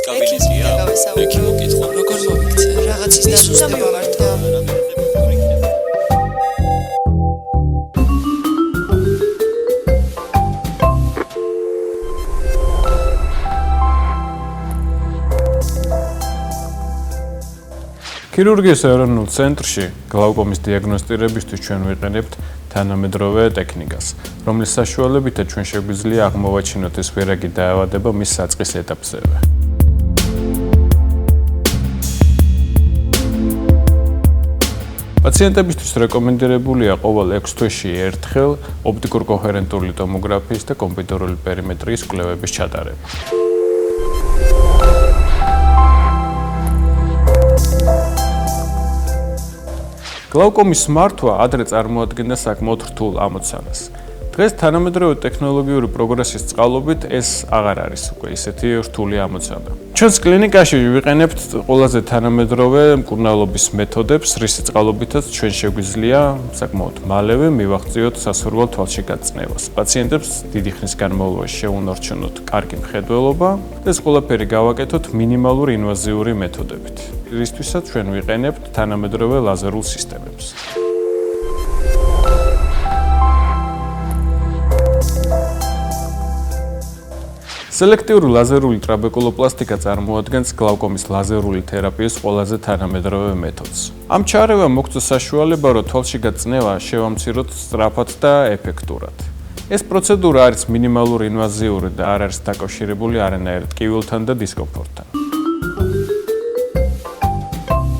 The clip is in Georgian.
კაბინეტია. ექი მოკითხო. როგორ მოვიქცე? რაღაცის დასუსტება მართლა. ქირურგიის ეროვნულ ცენტრში გლაუკომის დიაგნოსტირებისთვის ჩვენ ვიყენებთ თანამედროვე ტექნიკას, რომლის საშუალებითაც ჩვენ შეგვიძლია აღმოვაჩინოთ ეს ვერაგი დაავადება მის საწყის ეტაპზევე. პაციენტებისთვის რეკომენდირებულია ყოველ 6 თვეში ერთხელ ოპტიკურ-კოჰერენტული ტომოგრაფიის და კომპიუტერული პერიმეტრიის კვლევების ჩატარება. გლაუკომის მართვა ადრე წარმოადგენდა საკმაოდ რთულ ამოცანას. დღეს თანამედროვე ტექნოლოგიური პროგრესის წყალობით ეს აღარ არის უკვე ისეთი რთული ამოცანა. ჩვენს კლინიკაში ვიყენებთ ყველაზე თანამედროვე მკურნალობის მეთოდებს, რისის წყალობითაც ჩვენ შეგვიძლია საკმაოდ მალევე მივაღწიოთ სასურველ თვალში გაწნევას. პაციენტებს დიდი ხნის განმავლობაში შეუნარჩუნოთ კარგი მხედველობა და ეს ყველაფერი გავაკეთოთ მინიმალურ ინვაზიური მეთოდებით. რისთვისაც ჩვენ ვიყენებთ თანამედროვე ლაზერულ სისტემებს. სელექტიური ლაზერული ტრაბეკულოპლასტიკა წარმოადგენს გლაუკომის ლაზერული თერაპიის ყველაზე თანამედროვე მეთოდს. ამ ჩარევამ მოგწეს საშუალება, რომ თვალში გაწნევა შევამციროთ სწრაფად და ეფექტურად. ეს პროცედურა არის მინიმალურ ინვაზიური და არ არის დაკავშირებული არანაირ ტკივილთან და დისკომფორტთან.